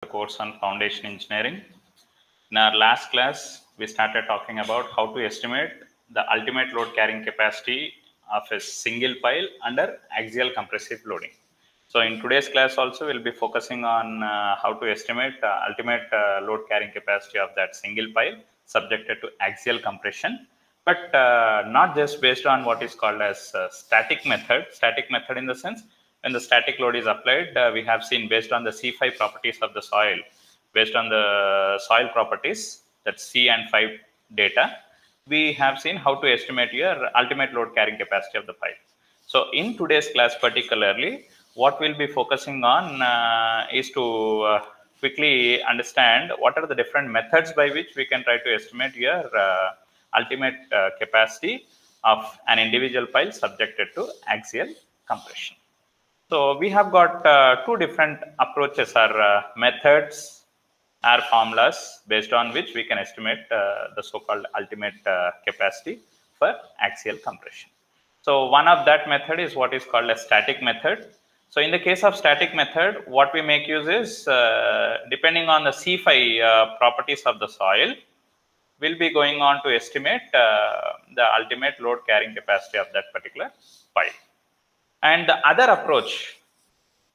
the course on foundation engineering. In our last class, we started talking about how to estimate the ultimate load carrying capacity of a single pile under axial compressive loading. So in today's class also, we'll be focusing on how to estimate ultimate load carrying capacity of that single pile subjected to axial compression, but not just based on what is called as static method. Static method in the sense, when the static load is applied, we have seen based on the C5 properties of the soil, based on the soil properties, that C and 5 data, we have seen how to estimate your ultimate load carrying capacity of the pile. So in today's class particularly, what we'll be focusing on is to quickly understand what are the different methods by which we can try to estimate your ultimate capacity of an individual pile subjected to axial compression. So we have got two different approaches or methods or formulas based on which we can estimate the so-called ultimate capacity for axial compression. So one of that method is what is called a static method. So in the case of static method, what we make use is depending on the C5 properties of the soil, we'll be going on to estimate the ultimate load carrying capacity of that particular pile. And the other approach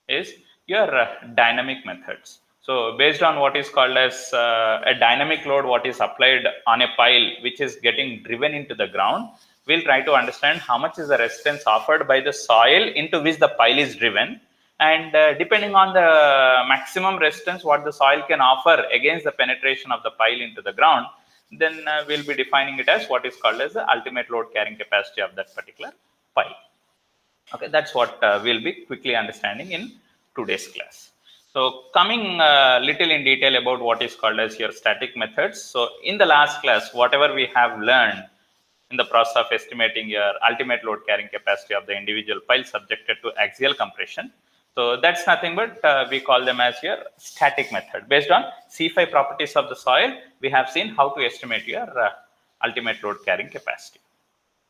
is your dynamic methods. So based on what is called as a dynamic load, what is applied on a pile which is getting driven into the ground, we'll try to understand how much is the resistance offered by the soil into which the pile is driven, and depending on the maximum resistance what the soil can offer against the penetration of the pile into the ground, then we'll be defining it as what is called as the ultimate load carrying capacity of that particular pile. Okay, that's what we'll be quickly understanding in today's class. So coming little in detail about what is called as your static methods. So in the last class, whatever we have learned in the process of estimating your ultimate load carrying capacity of the individual pile subjected to axial compression, so that's nothing but we call them as your static method. Based on C5 properties of the soil, we have seen how to estimate your ultimate load carrying capacity.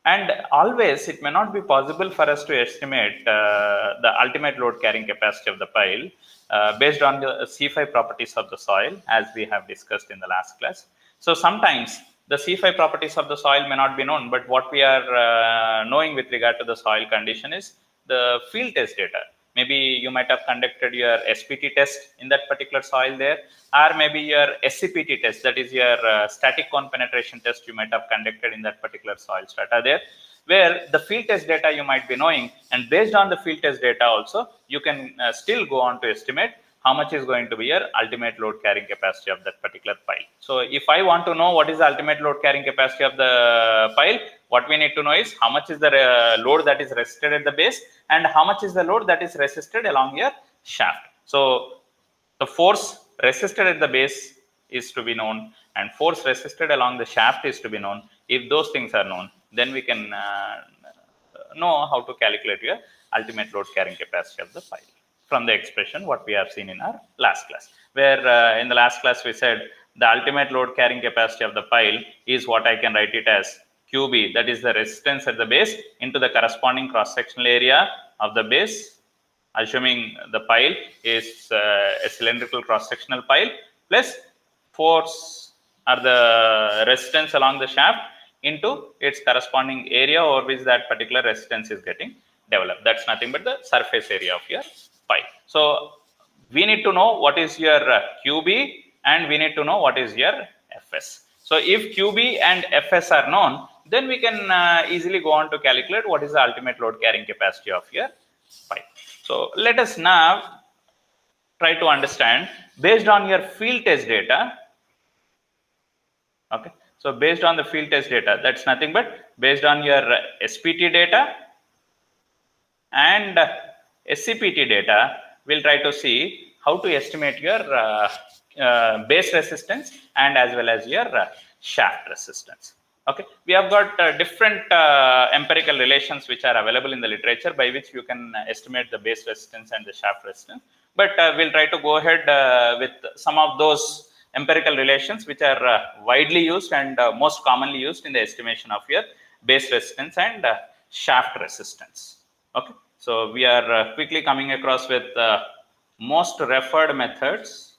And always it may not be possible for us to estimate the ultimate load carrying capacity of the pile based on the C5 properties of the soil, as we have discussed in the last class. So sometimes the C5 properties of the soil may not be known, but what we are knowing with regard to the soil condition is the field test data. Maybe you might have conducted your SPT test in that particular soil there, or maybe your SCPT test, that is your static cone penetration test, you might have conducted in that particular soil strata there, where the field test data you might be knowing, and based on the field test data also, you can still go on to estimate how much is going to be your ultimate load carrying capacity of that particular pile. So if I want to know what is the ultimate load carrying capacity of the pile, what we need to know is how much is the load that is resisted at the base and how much is the load that is resisted along your shaft. So the force resisted at the base is to be known and force resisted along the shaft is to be known. If those things are known, then we can know how to calculate your ultimate load carrying capacity of the pile from the expression what we have seen in our last class, where in the last class we said the ultimate load carrying capacity of the pile is what I can write it as QB, that is the resistance at the base into the corresponding cross-sectional area of the base, assuming the pile is a cylindrical cross-sectional pile, plus force or the resistance along the shaft into its corresponding area over which that particular resistance is getting developed. That's nothing but the surface area of your pile. So we need to know what is your QB and we need to know what is your FS. So if QB and FS are known, then we can easily go on to calculate what is the ultimate load carrying capacity of your pile. So let us now try to understand based on your field test data. Okay, so based on the field test data, that's nothing but based on your SPT data and SCPT data, we'll try to see how to estimate your base resistance and as well as your shaft resistance. Okay, we have got different empirical relations which are available in the literature by which you can estimate the base resistance and the shaft resistance, but we'll try to go ahead with some of those empirical relations which are widely used and most commonly used in the estimation of your base resistance and shaft resistance. Okay, so we are quickly coming across with most referred methods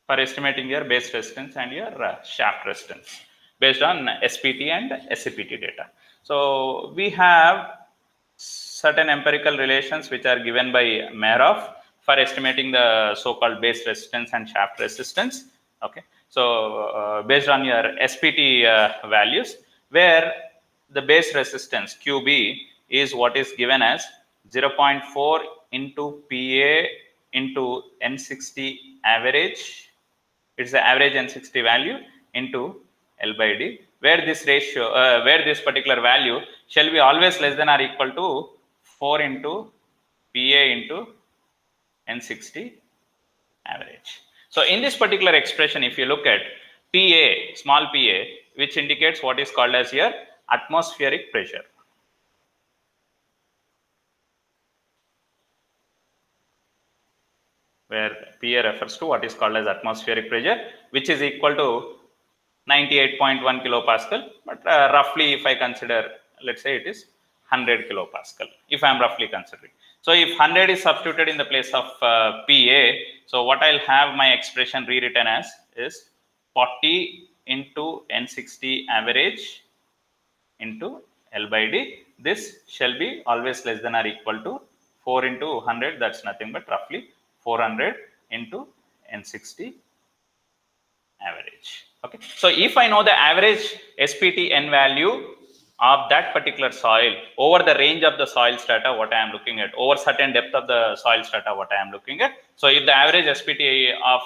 for estimating your base resistance and your shaft resistance based on SPT and SCPT data. So we have certain empirical relations which are given by Mehrhof for estimating the so-called base resistance and shaft resistance. Okay, so based on your SPT values, where the base resistance QB is what is given as 0.4 into PA into N60 average. It's the average N60 value into L by D, where this ratio, where this particular value shall be always less than or equal to 4 into PA into N60 average. So in this particular expression, if you look at PA, small pa, which indicates what is called as your atmospheric pressure. Where PA refers to what is called as atmospheric pressure, which is equal to 98.1 kilopascal, but roughly if I consider, let's say it is 100 kilopascal, if I am roughly considering. So if 100 is substituted in the place of PA, so what I'll have my expression rewritten as is 40 into N60 average into L by D. This shall be always less than or equal to 4 into 100, that's nothing but roughly 400 into N60 average. Okay, so if I know the average SPT N value of that particular soil over the range of the soil strata, what I am looking at, over certain depth of the soil strata, what I am looking at. So if the average SPT of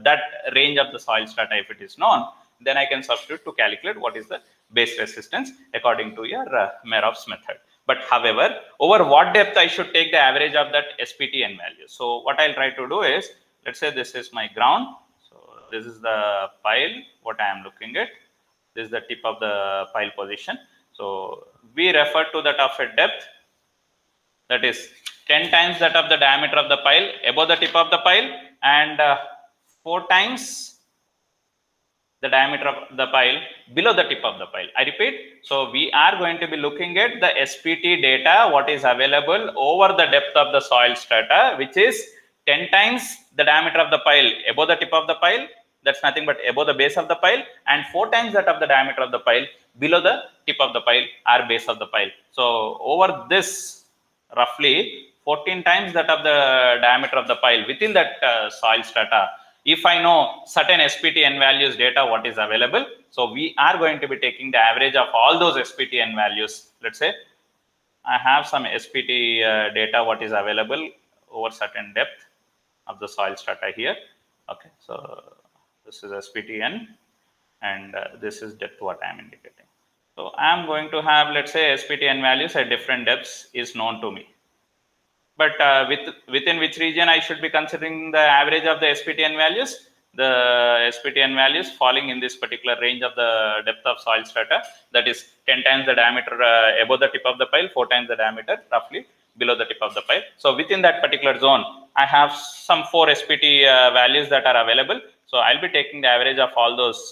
that range of the soil strata, if it is known, then I can substitute to calculate what is the base resistance according to your Mehrhof's method. But however, over what depth I should take the average of that SPT N value. So what I'll try to do is, let's say this is my ground. So this is the pile, what I am looking at. This is the tip of the pile position. So we refer to that of a depth that is 10 times that of the diameter of the pile above the tip of the pile and 4 times the diameter of the pile below the tip of the pile. I repeat, so we are going to be looking at the SPT data, what is available over the depth of the soil strata, which is 10 times the diameter of the pile above the tip of the pile, that's nothing but above the base of the pile, and 4 times that of the diameter of the pile below the tip of the pile or base of the pile. So over this, roughly 14 times that of the diameter of the pile within that soil strata, if I know certain SPT N values data what is available, so we are going to be taking the average of all those SPT N values. Let's say I have some SPT data what is available over certain depth of the soil strata here. Okay, so this is SPT N and this is depth what I am indicating. So I am going to have, let's say, SPT N values at different depths is known to me. But within which region I should be considering the average of the SPT N values? The SPT N values falling in this particular range of the depth of soil strata, that is 10 times the diameter above the tip of the pile, 4 times the diameter roughly below the tip of the pile. So within that particular zone, I have some 4 SPT values that are available. So I'll be taking the average of all those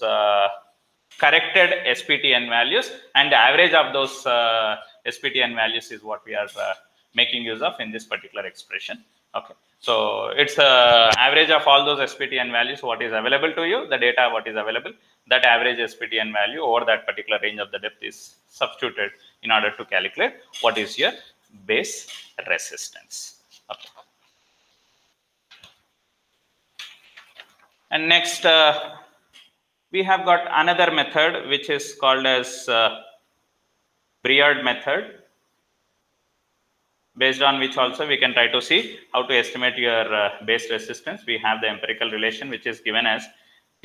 corrected SPT N values, and the average of those SPT N values is what we are making use of in this particular expression. Okay, so it's average of all those SPT N values what is available to you, the data what is available, that average SPT N value over that particular range of the depth is substituted in order to calculate what is your base resistance. Okay. And next we have got another method which is called as Briard method, based on which also we can try to see how to estimate your base resistance. We have the empirical relation which is given as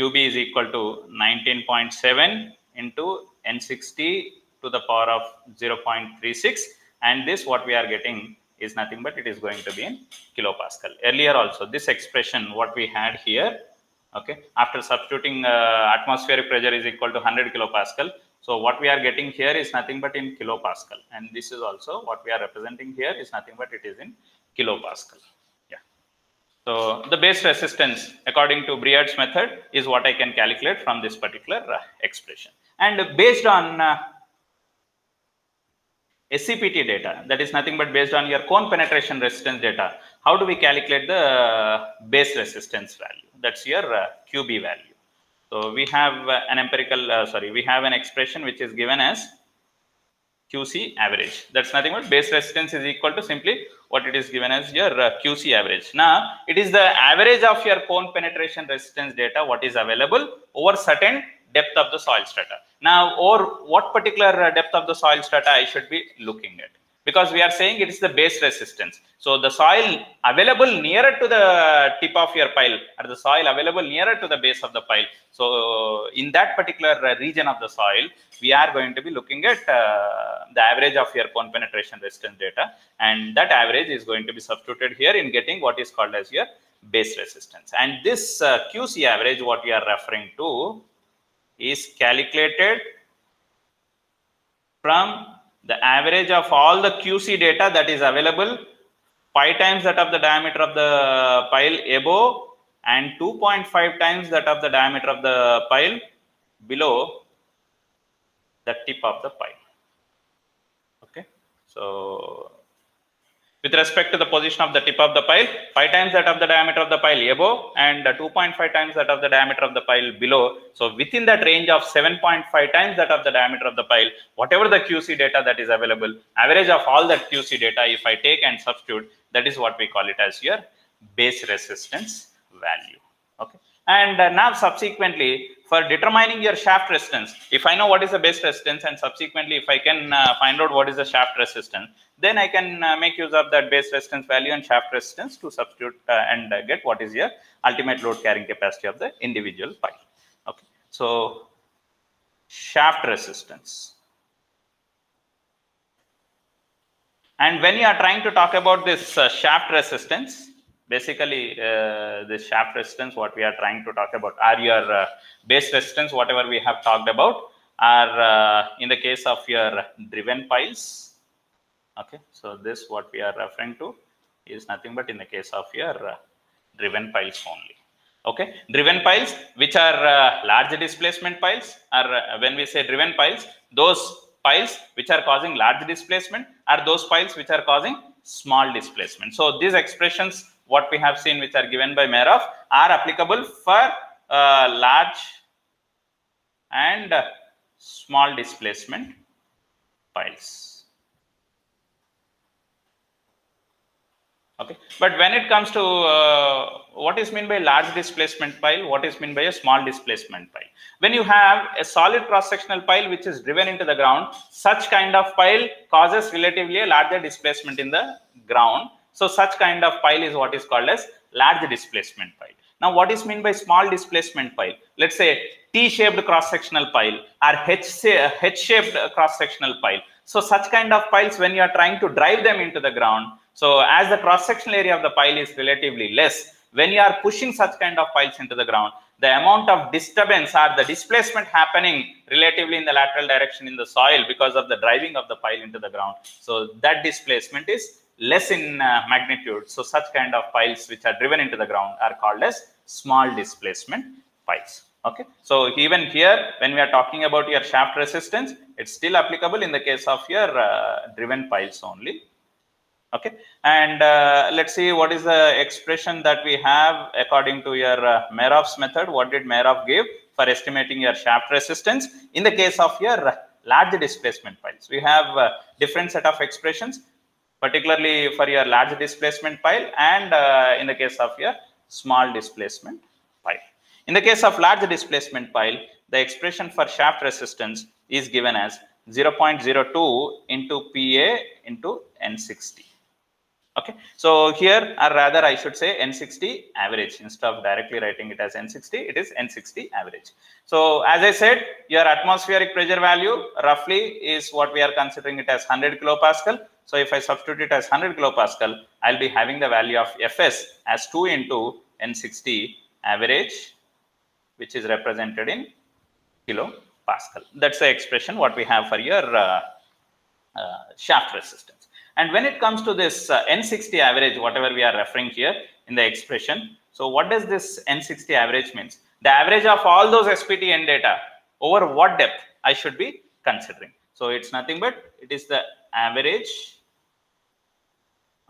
QB is equal to 19.7 into N60 to the power of 0.36, and this what we are getting is nothing but it is going to be in kilopascal. Earlier also this expression what we had here, okay, after substituting atmospheric pressure is equal to 100 kilopascal. So what we are getting here is nothing but in kilopascal, and this is also what we are representing here is nothing but it is in kilopascal. Yeah. So the base resistance according to Briard's method is what I can calculate from this particular expression. And based on SCPT data, that is nothing but based on your cone penetration resistance data, how do we calculate the base resistance value? That's your QB value. So we have we have an expression which is given as QC average. That's nothing but base resistance is equal to simply what it is given as your QC average. Now, it is the average of your cone penetration resistance data, what is available over certain depth of the soil strata. Now, or what particular depth of the soil strata I should be looking at? Because we are saying it is the base resistance. So, the soil available nearer to the tip of your pile, or the soil available nearer to the base of the pile. So, in that particular region of the soil, we are going to be looking at the average of your cone penetration resistance data, and that average is going to be substituted here in getting what is called as your base resistance. And this QC average, what we are referring to, is calculated from the average of all the QC data that is available, 5 times that of the diameter of the pile above and 2.5 times that of the diameter of the pile below the tip of the pile. Okay, so with respect to the position of the tip of the pile, 5 times that of the diameter of the pile above and 2.5 times that of the diameter of the pile below. So within that range of 7.5 times that of the diameter of the pile, whatever the QC data that is available, average of all that QC data, if I take and substitute, that is what we call it as your base resistance value. Okay, and now subsequently, for determining your shaft resistance, if I know what is the base resistance and subsequently if I can find out what is the shaft resistance, then I can make use of that base resistance value and shaft resistance to substitute and get what is your ultimate load carrying capacity of the individual pile. Okay, so shaft resistance. And when you are trying to talk about this shaft resistance, basically this shaft resistance, what we are trying to talk about are your base resistance, whatever we have talked about, are in the case of your driven piles. Okay, so this what we are referring to is nothing but in the case of your driven piles only. Okay, driven piles, which are large displacement piles, or when we say driven piles, those piles which are causing large displacement are those piles which are causing small displacement. So these expressions what we have seen which are given by Meroff are applicable for large and small displacement piles. Okay, but when it comes to what is meant by large displacement pile, what is meant by a small displacement pile? When you have a solid cross-sectional pile which is driven into the ground, such kind of pile causes relatively a larger displacement in the ground. So such kind of pile is what is called as large displacement pile. Now, what is meant by small displacement pile? Let's say T-shaped cross-sectional pile or H-shaped cross-sectional pile. So such kind of piles, when you are trying to drive them into the ground, so as the cross-sectional area of the pile is relatively less, when you are pushing such kind of piles into the ground, the amount of disturbance or the displacement happening relatively in the lateral direction in the soil because of the driving of the pile into the ground. So that displacement is less in magnitude. So such kind of piles which are driven into the ground are called as small displacement piles. Okay, so even here when we are talking about your shaft resistance, it's still applicable in the case of your driven piles only. Okay, and let's see what is the expression that we have according to your Meroff's method. What did Meroff give for estimating your shaft resistance in the case of your large displacement piles? We have different set of expressions, particularly for your large displacement pile and in the case of your small displacement pile. In the case of large displacement pile, the expression for shaft resistance is given as 0.02 into PA into N60. Okay, so here, or rather I should say N60 average. Instead of directly writing it as N60, it is N60 average. So as I said, your atmospheric pressure value roughly is what we are considering it as 100 kilopascal. So if I substitute it as 100 kilopascal, I'll be having the value of Fs as 2 into N60 average, which is represented in kilopascal. That's the expression what we have for your shaft resistance. And when it comes to this N60 average, whatever we are referring here in the expression, so what does this N60 average means? The average of all those SPTN data over what depth I should be considering. So it's nothing but it is the average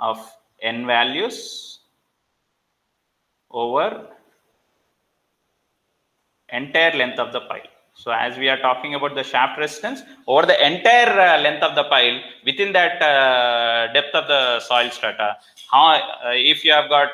of N values over entire length of the pile. So as we are talking about the shaft resistance over the entire length of the pile within that depth of the soil strata, if you have got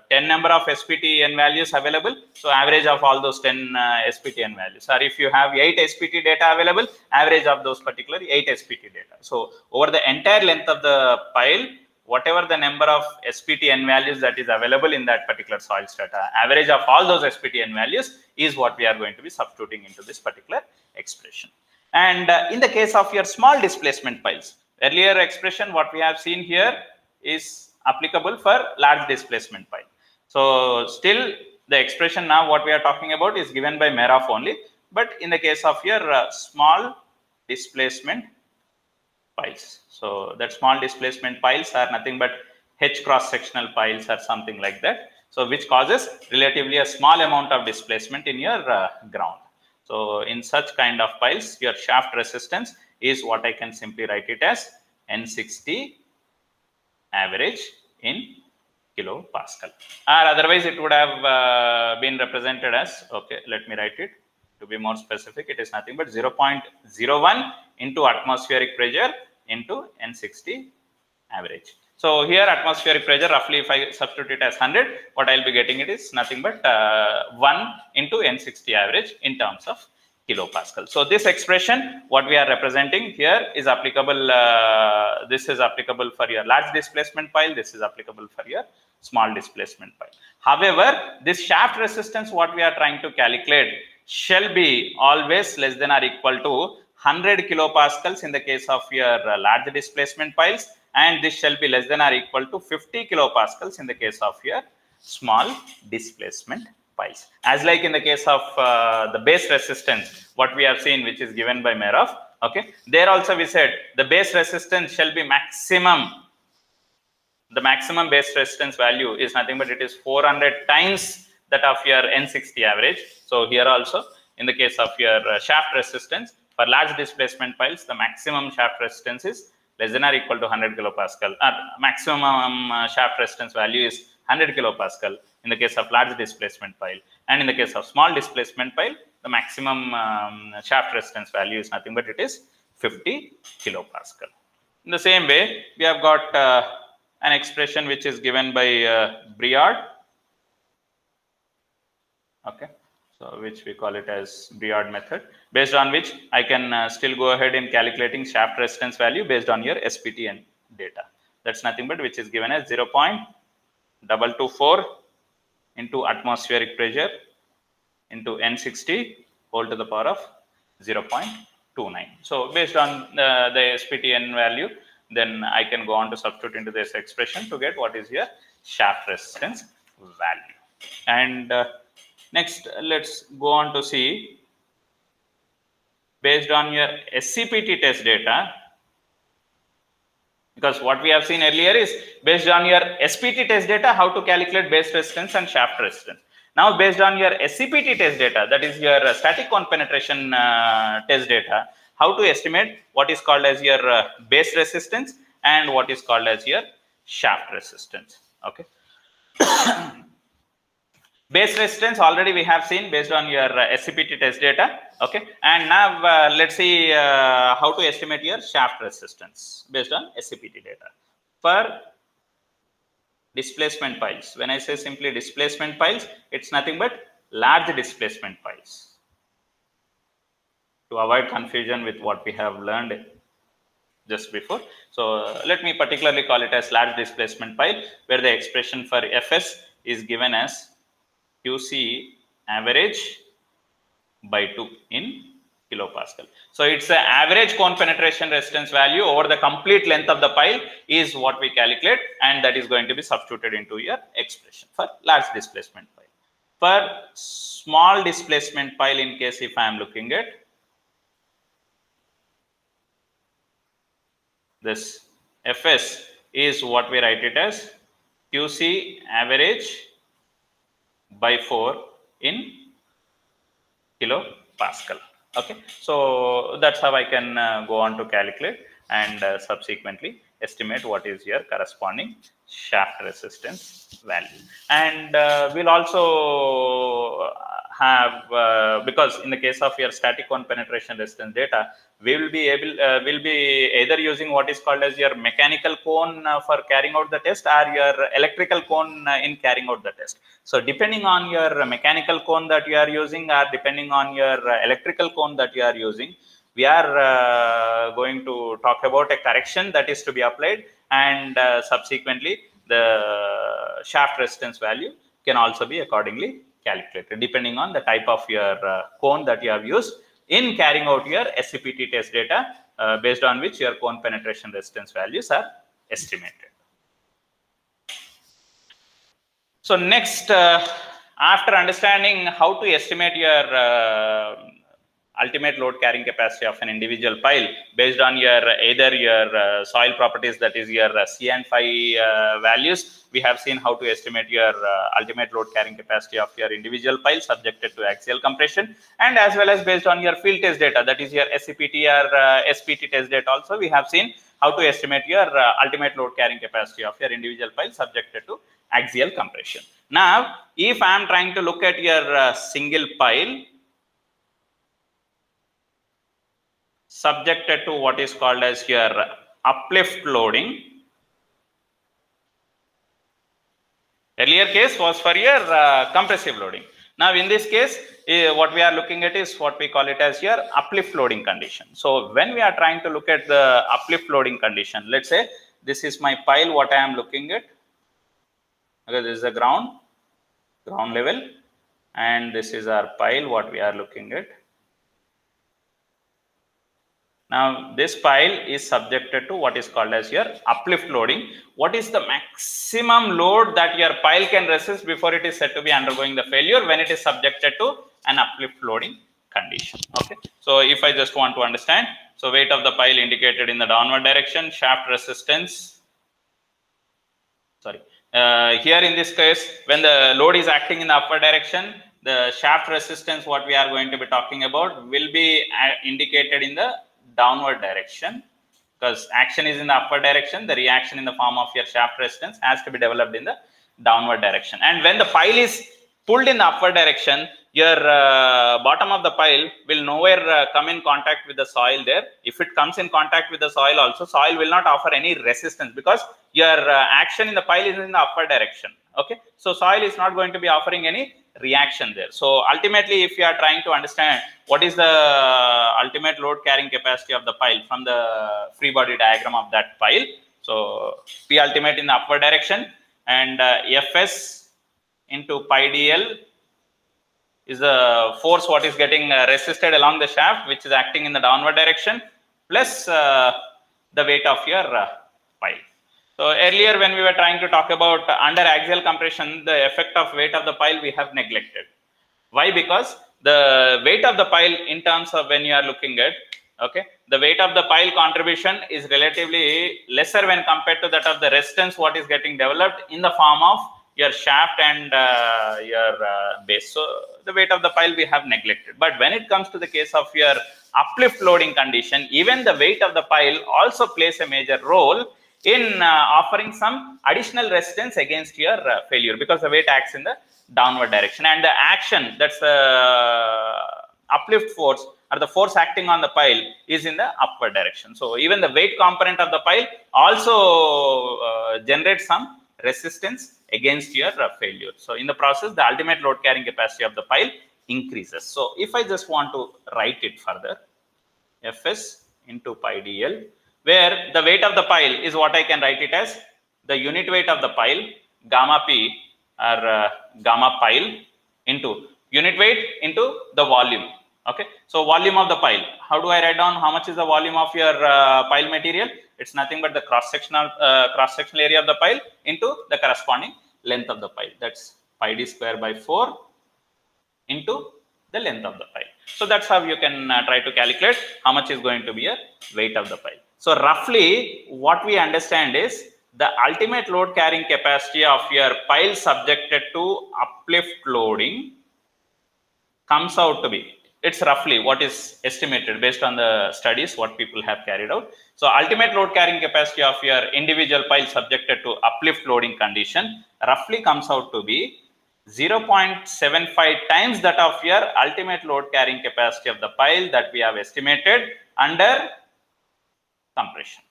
10 number of SPTN values available, so average of all those 10 SPTN values, or if you have 8 SPT data available, average of those particular 8 SPT data. So over the entire length of the pile, whatever the number of SPTN values that is available in that particular soil strata, average of all those SPTN values is what we are going to be substituting into this particular expression. And in the case of your small displacement piles, earlier expression what we have seen here is applicable for large displacement pile. So still the expression now what we are talking about is given by Meroff only, but in the case of your small displacement piles. So that small displacement piles are nothing but H cross-sectional piles or something like that. So which causes relatively a small amount of displacement in your ground. So in such kind of piles, your shaft resistance is what I can simply write it as N60 average in kilopascal. Or otherwise it would have been represented as, okay, let me write it to be more specific. It is nothing but 0.01 into atmospheric pressure into N60 average. So here atmospheric pressure, roughly if I substitute it as 100, what I'll be getting it is nothing but 1 into N60 average in terms of kilopascal. So this expression, what we are representing here is applicable, this is applicable for your large displacement pile, this is applicable for your small displacement pile. However, this shaft resistance, what we are trying to calculate, shall be always less than or equal to 100 kilopascals in the case of your large displacement piles, and this shall be less than or equal to 50 kilopascals in the case of your small displacement piles. As like in the case of the base resistance, what we have seen, which is given by Meroff, okay, there also we said the base resistance shall be maximum. The maximum base resistance value is nothing but it is 400 times that of your N60 average. So here also in the case of your shaft resistance for large displacement piles, the maximum shaft resistance is less than or equal to 100 kilopascal. Maximum shaft resistance value is 100 kilopascal in the case of large displacement pile, and in the case of small displacement pile, the maximum shaft resistance value is nothing but it is 50 kilopascal. In the same way, we have got an expression which is given by Briard. Okay, so which we call it as Briard method, based on which I can still go ahead in calculating shaft resistance value based on your SPTN data. That's nothing but which is given as 0.224 into atmospheric pressure into N60 whole to the power of 0.29. So based on the SPTN value, then I can go on to substitute into this expression to get what is your shaft resistance value. And next, let's go on to see, based on your SCPT test data, because what we have seen earlier is based on your SPT test data, how to calculate base resistance and shaft resistance. Now, based on your SCPT test data, that is your static cone penetration test data, how to estimate what is called as your base resistance and what is called as your shaft resistance. Okay. Base resistance already we have seen based on your SCPT test data. Okay, and now let's see how to estimate your shaft resistance based on SCPT data for displacement piles. When I say simply displacement piles, it's nothing but large displacement piles, to avoid confusion with what we have learned just before. So let me particularly call it as large displacement pile, where the expression for Fs is given as QC average by 2 in kilopascal. So it's the average cone penetration resistance value over the complete length of the pile is what we calculate, and that is going to be substituted into your expression for large displacement pile. For small displacement pile, in case if I am looking at this, Fs is what we write it as QC average by 4 in kilopascal. Okay, so that's how I can go on to calculate and subsequently estimate what is your corresponding shaft resistance value. And we'll also have, because in the case of your static cone penetration resistance data, we will be able, will be either using what is called as your mechanical cone for carrying out the test, or your electrical cone in carrying out the test. So depending on your mechanical cone that you are using, or depending on your electrical cone that you are using, we are going to talk about a correction that is to be applied, and subsequently the shaft resistance value can also be accordingly calculated depending on the type of your cone that you have used in carrying out your SCPT test data, based on which your cone penetration resistance values are estimated. So next, after understanding how to estimate your ultimate load carrying capacity of an individual pile based on your either your soil properties, that is your C and phi values, we have seen how to estimate your ultimate load carrying capacity of your individual pile subjected to axial compression, and as well as based on your field test data, that is your SCPT or SPT test data also, we have seen how to estimate your ultimate load carrying capacity of your individual pile subjected to axial compression. Now, if I am trying to look at your single pile subjected to what is called as your uplift loading. Earlier case was for your compressive loading. Now in this case, what we are looking at is what we call it as your uplift loading condition. So when we are trying to look at the uplift loading condition, let's say this is my pile, what I am looking at. Okay, this is the ground level, and this is our pile, what we are looking at. Now, this pile is subjected to what is called as your uplift loading. What is the maximum load that your pile can resist before it is said to be undergoing the failure when it is subjected to an uplift loading condition? Okay. So, if I just want to understand, so weight of the pile indicated in the downward direction, shaft resistance. Sorry. Here in this case, when the load is acting in the upward direction, the shaft resistance, what we are going to be talking about, will be indicated in the downward direction, because action is in the upward direction, the reaction in the form of your shaft resistance has to be developed in the downward direction. And when the pile is pulled in the upward direction, your bottom of the pile will nowhere come in contact with the soil there. If it comes in contact with the soil also, soil will not offer any resistance, because your action in the pile is in the upward direction. Okay, so soil is not going to be offering any reaction there. So ultimately, if you are trying to understand what is the ultimate load carrying capacity of the pile from the free body diagram of that pile, so P ultimate in the upward direction, and Fs into pi dl is the force what is getting resisted along the shaft, which is acting in the downward direction, plus the weight of your pile. So earlier when we were trying to talk about under axial compression, the effect of weight of the pile we have neglected. Why? Because the weight of the pile in terms of when you are looking at, okay, the weight of the pile contribution is relatively lesser when compared to that of the resistance what is getting developed in the form of your shaft and your base. So the weight of the pile we have neglected. But when it comes to the case of your uplift loading condition, even the weight of the pile also plays a major role in offering some additional resistance against your failure, because the weight acts in the downward direction, and the action, that's the uplift force or the force acting on the pile, is in the upward direction. So even the weight component of the pile also generates some resistance against your failure. So in the process, the ultimate load carrying capacity of the pile increases. So if I just want to write it further, Fs into pi dl, where the weight of the pile is what I can write it as the unit weight of the pile, gamma p or gamma pile, into unit weight into the volume. Okay, so volume of the pile, how do I write down how much is the volume of your pile material? It's nothing but the cross-sectional area of the pile into the corresponding length of the pile. That's pi d square by 4 into the length of the pile. So that's how you can try to calculate how much is going to be a weight of the pile. So roughly what we understand is the ultimate load carrying capacity of your pile subjected to uplift loading comes out to be, it's roughly what is estimated based on the studies what people have carried out. So ultimate load carrying capacity of your individual pile subjected to uplift loading condition roughly comes out to be 0.75 times that of your ultimate load carrying capacity of the pile that we have estimated under compression.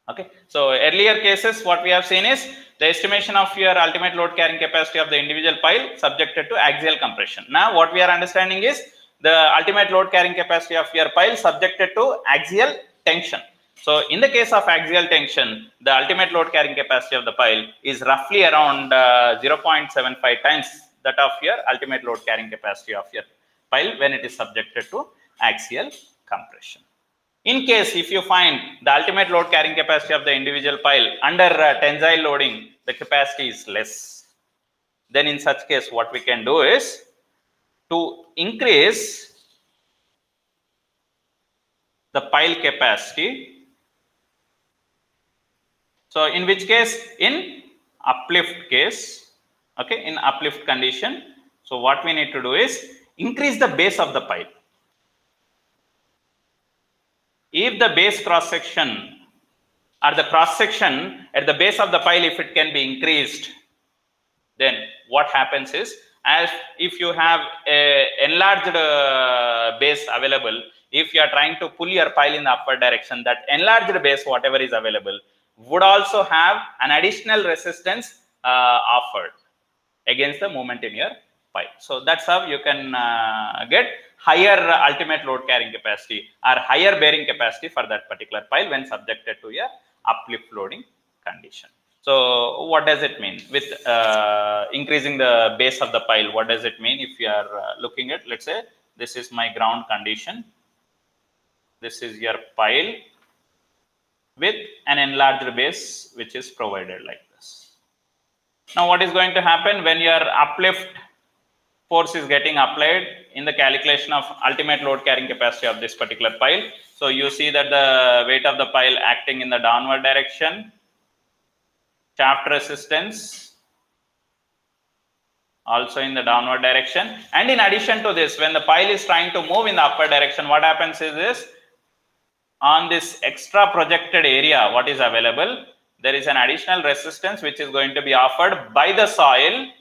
Okay, so earlier cases what we have seen is the estimation of your ultimate load carrying capacity of the individual pile subjected to axial compression. Now what we are understanding is the ultimate load carrying capacity of your pile subjected to axial tension. So in the case of axial tension, the ultimate load carrying capacity of the pile is roughly around 0.75 times that of your ultimate load carrying capacity of your pile when it is subjected to axial compression. In case if you find the ultimate load carrying capacity of the individual pile under tensile loading, the capacity is less, then in such case what we can do is to increase the pile capacity. So in which case, in uplift case, okay, in uplift condition, so what we need to do is increase the base of the pile. If the base cross section or the cross section at the base of the pile, if it can be increased, then what happens is, as if you have a enlarged base available, if you are trying to pull your pile in the upward direction, that enlarged base whatever is available would also have an additional resistance offered against the movement in your pile. So that's how you can get higher ultimate load carrying capacity or higher bearing capacity for that particular pile when subjected to a uplift loading condition. So what does it mean with increasing the base of the pile? What does it mean if you are looking at, let's say this is my ground condition, this is your pile with an enlarged base which is provided like this. Now what is going to happen when your uplift force is getting applied in the calculation of ultimate load carrying capacity of this particular pile? So you see that the weight of the pile acting in the downward direction, shaft resistance also in the downward direction, and in addition to this, when the pile is trying to move in the upward direction, what happens is this, on this extra projected area what is available, there is an additional resistance which is going to be offered by the soil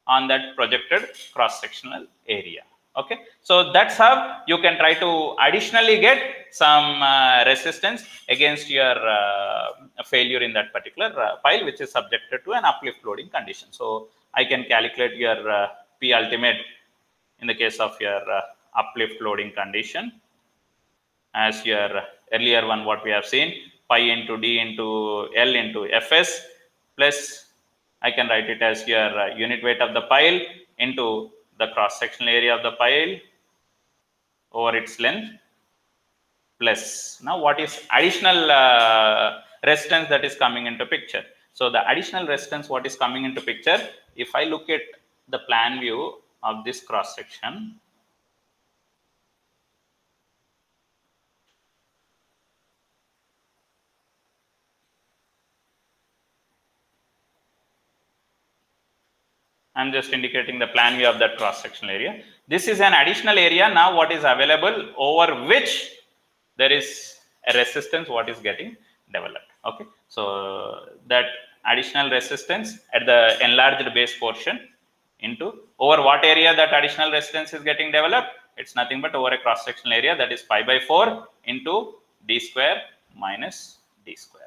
on that projected cross-sectional area. Okay, so that's how you can try to additionally get some resistance against your failure in that particular pile which is subjected to an uplift loading condition. So I can calculate your P ultimate in the case of your uplift loading condition as your earlier one what we have seen, pi into d into L into Fs plus I can write it as your unit weight of the pile into the cross-sectional area of the pile over its length plus. Now what is additional resistance that is coming into picture? So the additional resistance what is coming into picture, if I look at the plan view of this cross-section, I'm just indicating the plan view of that cross-sectional area. This is an additional area now what is available over which there is a resistance what is getting developed. Okay, so that additional resistance at the enlarged base portion into over what area that additional resistance is getting developed? It's nothing but over a cross-sectional area, that is pi by 4 into d square minus d square.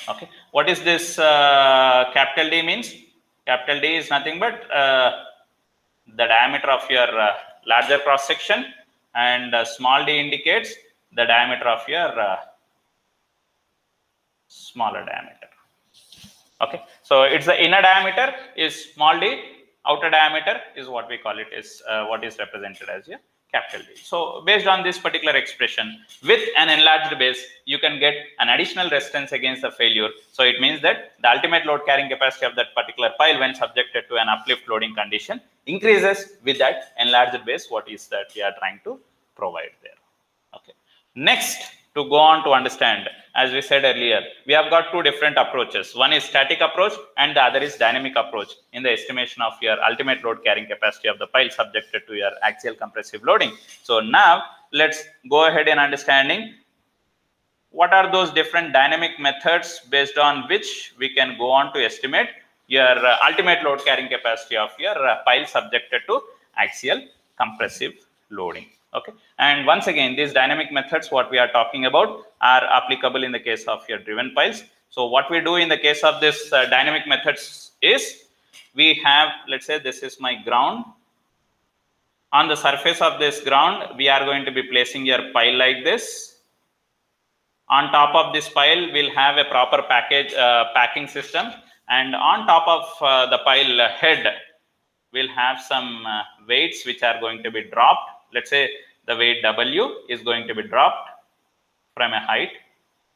Okay, what is this capital D means? Capital D is nothing but the diameter of your larger cross section, and small d indicates the diameter of your smaller diameter. Okay, so it's the inner diameter is small d, outer diameter is what we call it is what is represented as your capital D. So based on this particular expression, with an enlarged base, you can get an additional resistance against the failure. So it means that the ultimate load carrying capacity of that particular pile when subjected to an uplift loading condition increases with that enlarged base what is that we are trying to provide there. Okay. Next, to to go on to understand, as we said earlier, we have got two different approaches. One is static approach and the other is dynamic approach in the estimation of your ultimate load carrying capacity of the pile subjected to your axial compressive loading. So now let's go ahead in understanding what are those different dynamic methods based on which we can go on to estimate your ultimate load carrying capacity of your pile subjected to axial compressive loading. Okay, and once again, these dynamic methods, what we are talking about, are applicable in the case of your driven piles. So what we do in the case of this dynamic methods is, we have, let's say this is my ground. On the surface of this ground, we are going to be placing your pile like this. On top of this pile, we'll have a proper packing system, and on top of the pile head, we'll have some weights which are going to be dropped. Let's say the weight W is going to be dropped from a height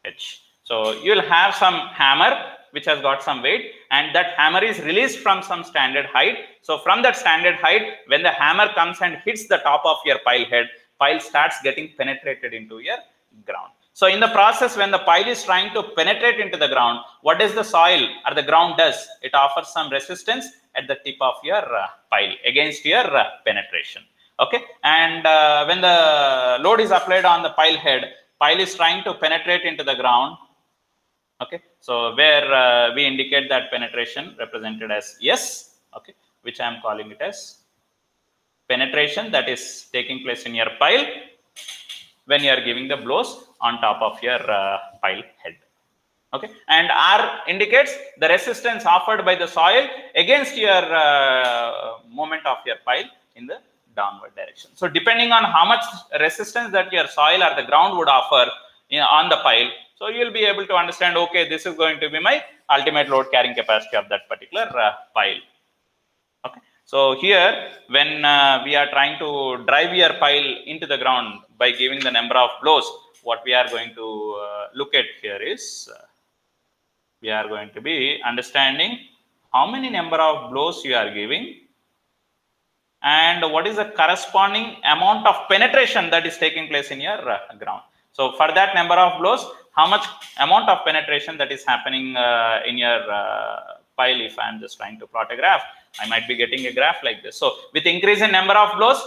H. So you'll have some hammer which has got some weight, and that hammer is released from some standard height. So from that standard height, when the hammer comes and hits the top of your pile head, pile starts getting penetrated into your ground. So in the process, when the pile is trying to penetrate into the ground, what does the soil or the ground does? It offers some resistance at the tip of your pile against your penetration. Okay, and when the load is applied on the pile head, pile is trying to penetrate into the ground. Okay, so where we indicate that penetration represented as S, okay, which I am calling it as penetration that is taking place in your pile when you are giving the blows on top of your pile head. Okay, and R indicates the resistance offered by the soil against your movement of your pile in the downward direction. So depending on how much resistance that your soil or the ground would offer on the pile, so you will be able to understand, okay, this is going to be my ultimate load carrying capacity of that particular pile. Okay, so here when we are trying to drive your pile into the ground by giving the number of blows, what we are going to look at here is we are going to be understanding how many number of blows you are giving and what is the corresponding amount of penetration that is taking place in your ground. So for that number of blows, how much amount of penetration that is happening in your pile. If I am just trying to plot a graph, I might be getting a graph like this. So with increase in number of blows,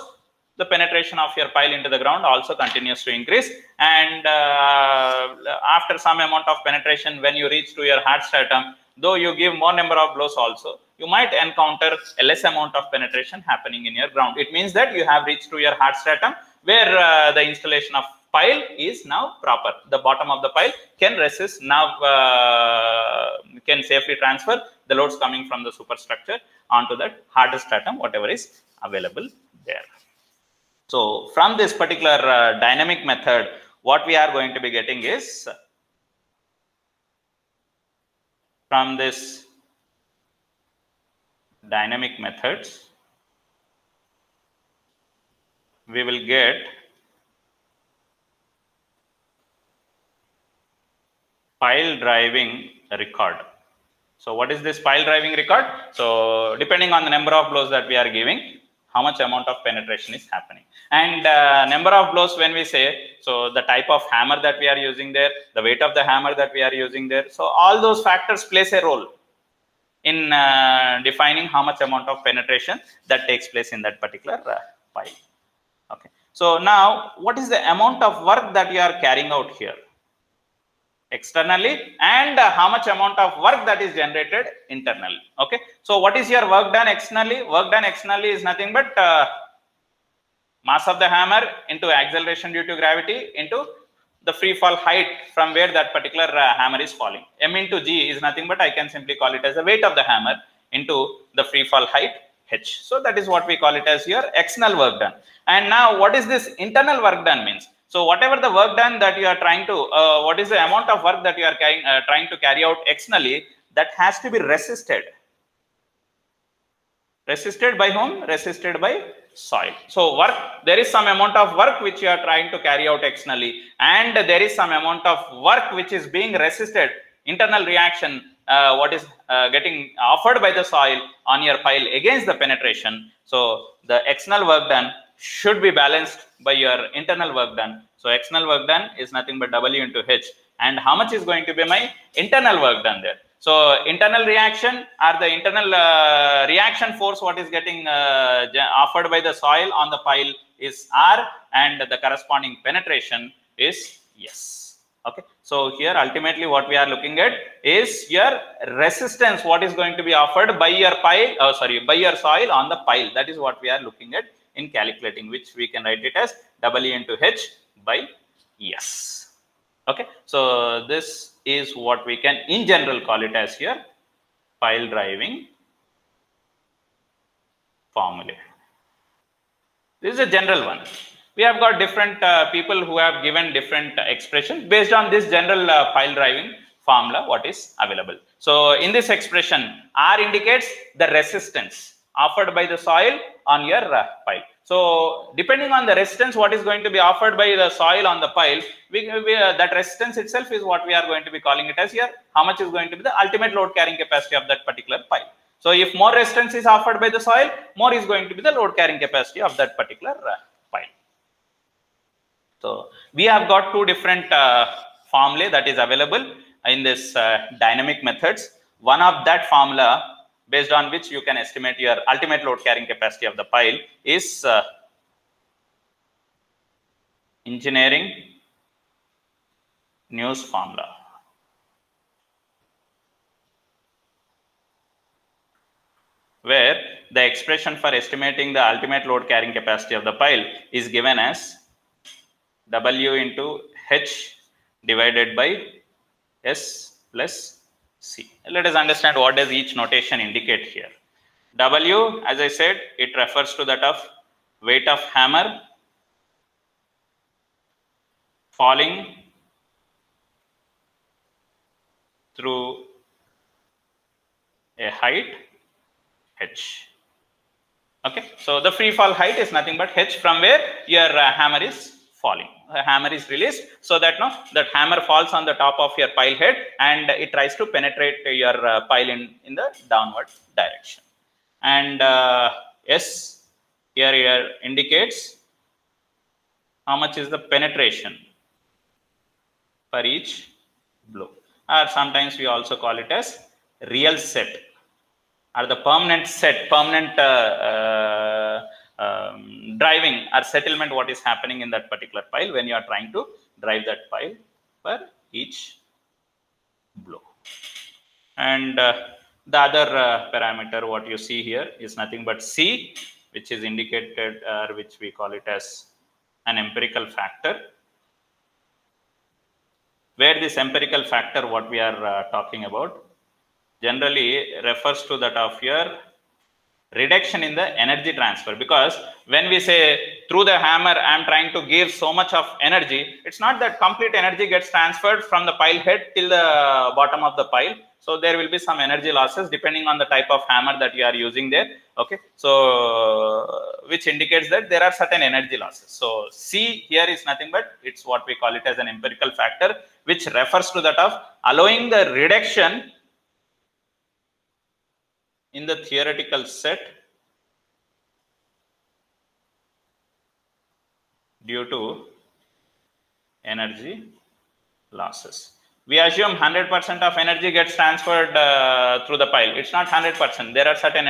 the penetration of your pile into the ground also continues to increase, and after some amount of penetration, when you reach to your hard stratum, though you give more number of blows also, you might encounter a less amount of penetration happening in your ground. It means that you have reached to your hard stratum where the installation of pile is now proper. The bottom of the pile can resist now, can safely transfer the loads coming from the superstructure onto that harder stratum, whatever is available there. So from this particular dynamic method, what we are going to be getting is, from this dynamic methods, we will get pile driving record. So what is this pile driving record? So depending on the number of blows that we are giving, how much amount of penetration is happening, and number of blows when we say, so the type of hammer that we are using there, the weight of the hammer that we are using there, so all those factors plays a role in defining how much amount of penetration that takes place in that particular pile. Okay, so now what is the amount of work that you are carrying out here externally, and how much amount of work that is generated internally? Okay, so what is your work done externally? Work done externally is nothing but mass of the hammer into acceleration due to gravity into the free fall height from where that particular hammer is falling. M into G is nothing but, I can simply call it as the weight of the hammer into the free fall height H. So that is what we call it as your external work done. And now what is this internal work done means? So whatever the work done that you are trying to, what is the amount of work that you are trying to carry out externally, that has to be resisted. Resisted by whom? Resisted by soil. So work, there is some amount of work which you are trying to carry out externally, and there is some amount of work which is being resisted, internal reaction, what is getting offered by the soil on your pile against the penetration. So the external work done should be balanced by your internal work done. So external work done is nothing but W into H. And how much is going to be my internal work done there? So internal reaction or the internal reaction force what is getting offered by the soil on the pile is R, and the corresponding penetration is S. Okay, so here ultimately what we are looking at is your resistance what is going to be offered by your pile, by your soil on the pile. That is what we are looking at in calculating, which we can write it as W into H by S. Okay, so this is what we can in general call it as your pile driving formula. This is a general one. We have got different people who have given different expressions based on this general pile driving formula what is available. So in this expression, R indicates the resistance offered by the soil on your pile. So depending on the resistance what is going to be offered by the soil on the pile, that resistance itself is what we are going to be calling it as here. How much is going to be the ultimate load carrying capacity of that particular pile. So if more resistance is offered by the soil, more is going to be the load carrying capacity of that particular pile. So we have got two different formulae that is available in this dynamic methods. One of that formula based on which you can estimate your ultimate load carrying capacity of the pile is engineering news formula. Where the expression for estimating the ultimate load carrying capacity of the pile is given as W into H divided by S plus C. Let us understand what does each notation indicate here. W, as I said, it refers to that of weight of hammer falling through a height H. Okay, so the free fall height is nothing but H from where your hammer is falling. The hammer is released so that that hammer falls on the top of your pile head and it tries to penetrate your pile in the downward direction. And S here indicates how much is the penetration for each blow, or sometimes we also call it as real set or the permanent set, permanent driving or settlement what is happening in that particular pile when you are trying to drive that pile for each blow. And the other parameter what you see here is nothing but C, which is indicated which we call it as an empirical factor, where this empirical factor what we are talking about generally refers to that of your reduction in the energy transfer. Because when we say through the hammer I am trying to give so much of energy, it's not that complete energy gets transferred from the pile head till the bottom of the pile. So there will be some energy losses depending on the type of hammer that you are using there. Okay, so which indicates that there are certain energy losses. So C here is nothing but it's what we call it as an empirical factor, which refers to that of allowing the reduction in the theoretical set due to energy losses. We assume 100% of energy gets transferred through the pile. It's not 100%. There are certain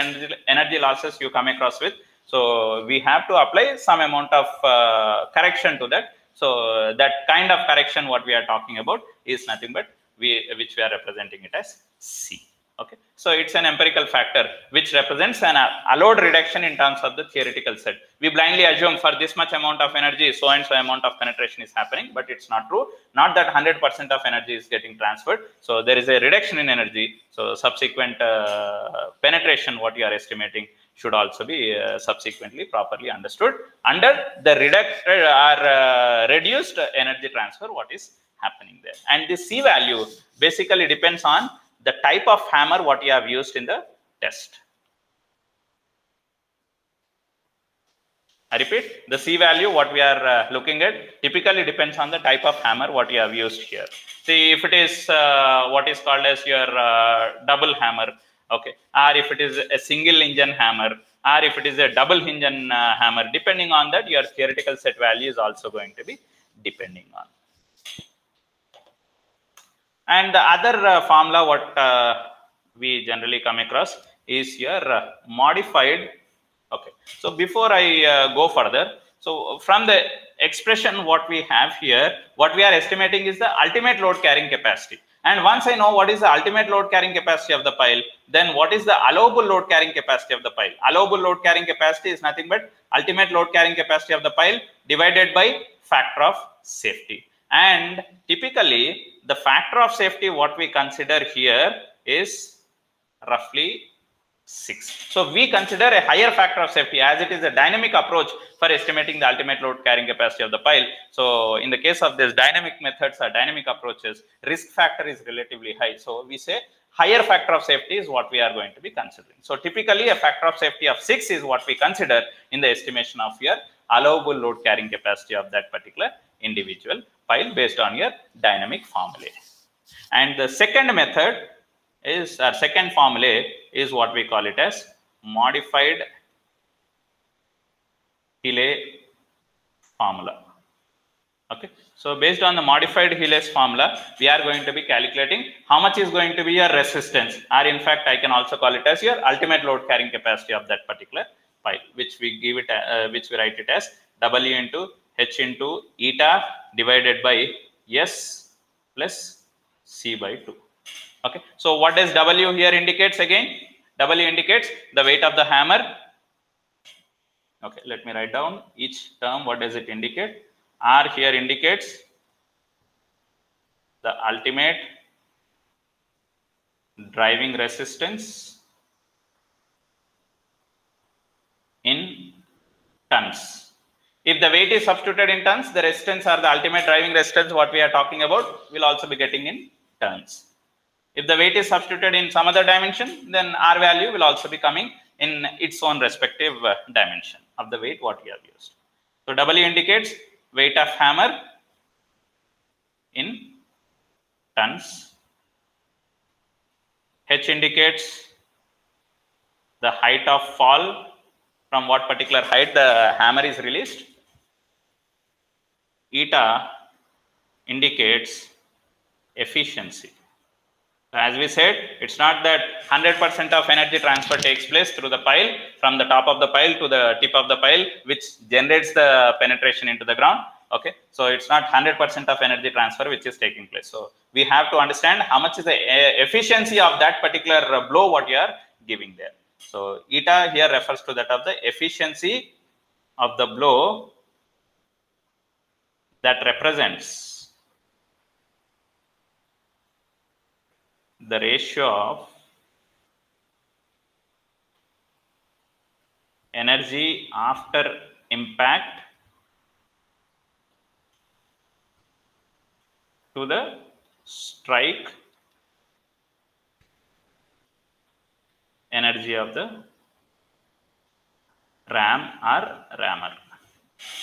energy losses you come across with. So we have to apply some amount of correction to that. So that kind of correction what we are talking about is nothing but which we are representing it as C. Okay, so it's an empirical factor which represents an allowed reduction in terms of the theoretical set. We blindly assume for this much amount of energy, so and so amount of penetration is happening, but it's not true. Not that 100% of energy is getting transferred. So there is a reduction in energy. So subsequent penetration, what you are estimating, should also be subsequently properly understood under the reduced energy transfer, what is happening there. And this C value basically depends on the type of hammer what you have used in the test. I repeat, the C value what we are looking at typically depends on the type of hammer what you have used here. See, if it is what is called as your double hammer, okay, or if it is a single engine hammer, or if it is a double engine hammer. Depending on that, your theoretical set value is also going to be depending on. And the other formula what we generally come across is your modified. Okay, so before I go further, so from the expression what we have here, what we are estimating is the ultimate load carrying capacity. And once I know what is the ultimate load carrying capacity of the pile, then what is the allowable load carrying capacity of the pile? Allowable load carrying capacity is nothing but ultimate load carrying capacity of the pile divided by factor of safety. And typically the factor of safety what we consider here is roughly 6. So we consider a higher factor of safety as it is a dynamic approach for estimating the ultimate load carrying capacity of the pile. So in the case of this dynamic methods or dynamic approaches, risk factor is relatively high. So we say higher factor of safety is what we are going to be considering. So typically a factor of safety of 6 is what we consider in the estimation of your allowable load carrying capacity of that particular individual pile based on your dynamic formulae. And the second method is, our second formulae is what we call it as modified Heelas formula. Okay, so based on the modified Heelas formula, we are going to be calculating how much is going to be your resistance, or in fact I can also call it as your ultimate load carrying capacity of that particular pile, which we give it which we write it as W into H into eta divided by S plus C by 2. Okay, so what does W here indicates again? W indicates the weight of the hammer. Okay, let me write down each term. What does it indicate? R here indicates the ultimate driving resistance in tons. If the weight is substituted in tons, the resistance or the ultimate driving resistance what we are talking about will also be getting in tons. If the weight is substituted in some other dimension, then R value will also be coming in its own respective dimension of the weight what we have used. So W indicates weight of hammer in tons. H indicates the height of fall, from what particular height the hammer is released. Eta indicates efficiency. As we said, it's not that 100% of energy transfer takes place through the pile from the top of the pile to the tip of the pile, which generates the penetration into the ground. Okay, so it's not 100% of energy transfer which is taking place. So we have to understand how much is the efficiency of that particular blow what you are giving there. So eta here refers to that of the efficiency of the blow that represents the ratio of energy after impact to the strike energy of the ram or rammer.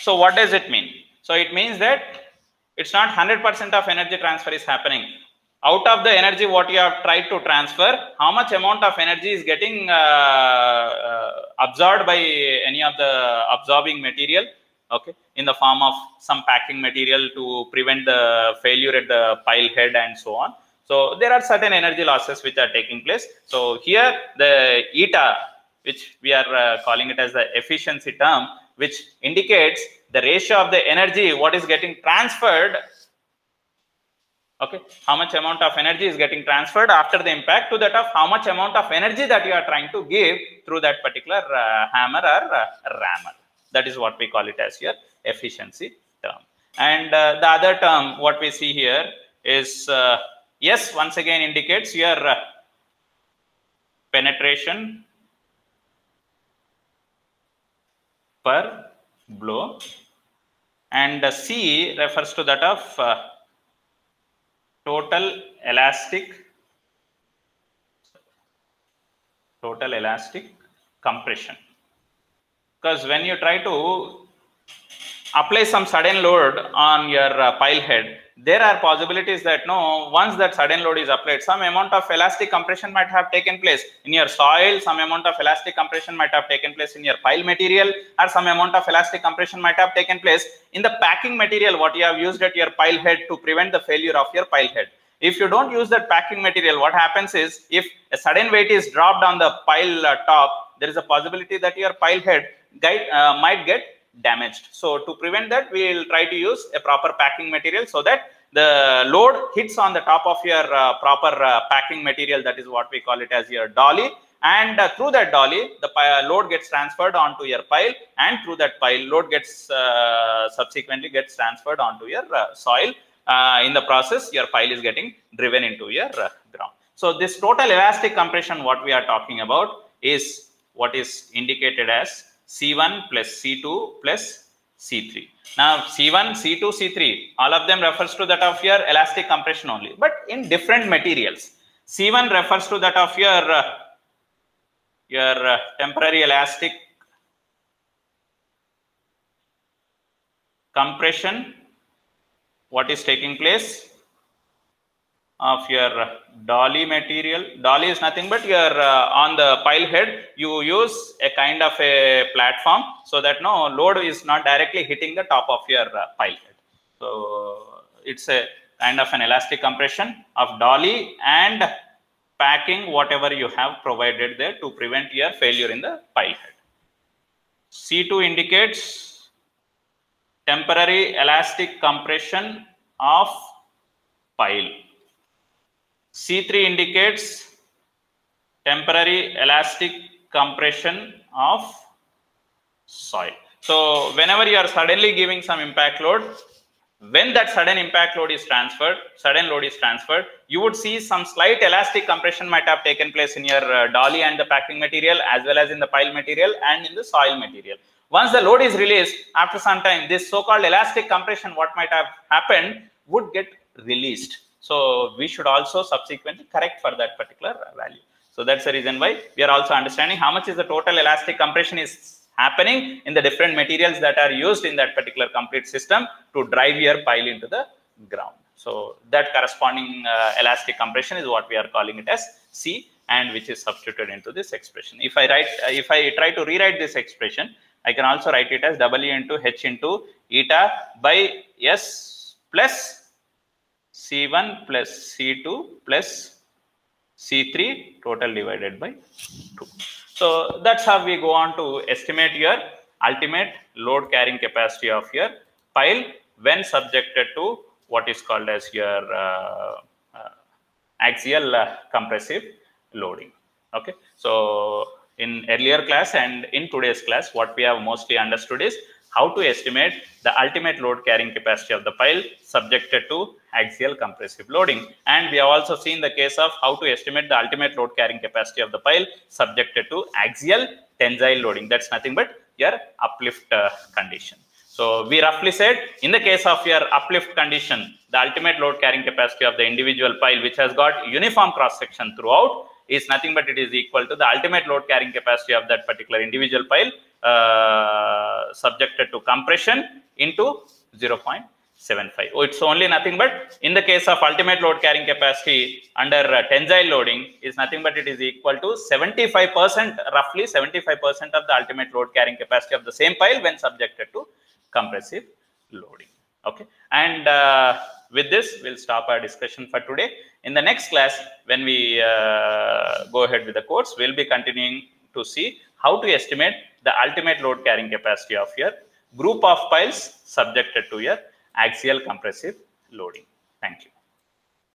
So what does it mean? So it means that it's not 100% of energy transfer is happening. Out of the energy what you have tried to transfer, how much amount of energy is getting absorbed by any of the absorbing material, okay, in the form of some packing material to prevent the failure at the pile head and so on. So there are certain energy losses which are taking place. So here the eta, which we are calling it as the efficiency term, which indicates the ratio of the energy what is getting transferred. Okay, how much amount of energy is getting transferred after the impact to that of how much amount of energy that you are trying to give through that particular hammer or rammer. That is what we call it as your efficiency term. And the other term what we see here is S once again indicates your penetration per blow, and C refers to that of total elastic compression. Because when you try to apply some sudden load on your pile head, there are possibilities that once that sudden load is applied, some amount of elastic compression might have taken place in your soil, some amount of elastic compression might have taken place in your pile material, or some amount of elastic compression might have taken place in the packing material what you have used at your pile head to prevent the failure of your pile head. If you don't use that packing material, what happens is, if a sudden weight is dropped on the pile top, there is a possibility that your pile head might get damaged. So to prevent that, we will try to use a proper packing material so that the load hits on the top of your proper packing material. That is what we call it as your dolly, and through that dolly the load gets transferred onto your pile, and through that pile load gets subsequently gets transferred onto your soil. In the process, your pile is getting driven into your ground. So this total elastic compression what we are talking about is what is indicated as C1 plus C2 plus C3. Now C1, C2, C3, all of them refers to that of your elastic compression only, but in different materials. C1 refers to that of your temporary elastic compression, what is taking place of your dolly material. Dolly is nothing but your on the pile head you use a kind of a platform so that no load is not directly hitting the top of your pile head. So it's a kind of an elastic compression of dolly and packing whatever you have provided there to prevent your failure in the pile head. C2 indicates temporary elastic compression of pile. C3 indicates temporary elastic compression of soil. So whenever you are suddenly giving some impact load, when that sudden impact load is transferred, you would see some slight elastic compression might have taken place in your dolly and the packing material, as well as in the pile material and in the soil material. Once the load is released, after some time, this so-called elastic compression what might have happened would get released. So we should also subsequently correct for that particular value. So that's the reason why we are also understanding how much is the total elastic compression is happening in the different materials that are used in that particular complete system to drive your pile into the ground. So that corresponding elastic compression is what we are calling it as C, and which is substituted into this expression. If I try to rewrite this expression, I can also write it as W into H into eta by S plus C1 plus C2 plus C3 total divided by 2. So that's how we go on to estimate your ultimate load carrying capacity of your pile when subjected to what is called as your axial compressive loading. Okay, so in earlier class and in today's class, what we have mostly understood is how to estimate the ultimate load carrying capacity of the pile subjected to axial compressive loading. And we have also seen the case of how to estimate the ultimate load carrying capacity of the pile subjected to axial tensile loading. That's nothing but your uplift condition. So we roughly said, in the case of your uplift condition, the ultimate load carrying capacity of the individual pile, which has got uniform cross section throughout, is nothing but it is equal to the ultimate load carrying capacity of that particular individual pile subjected to compression into 0.75. It's only nothing but, in the case of ultimate load carrying capacity under tensile loading, is nothing but it is equal to 75%, roughly 75% of the ultimate load carrying capacity of the same pile when subjected to compressive loading. Okay, and with this we'll stop our discussion for today. In the next class, when we go ahead with the course, we'll be continuing to see how to estimate the ultimate load carrying capacity of your group of piles subjected to your axial compressive loading. Thank you.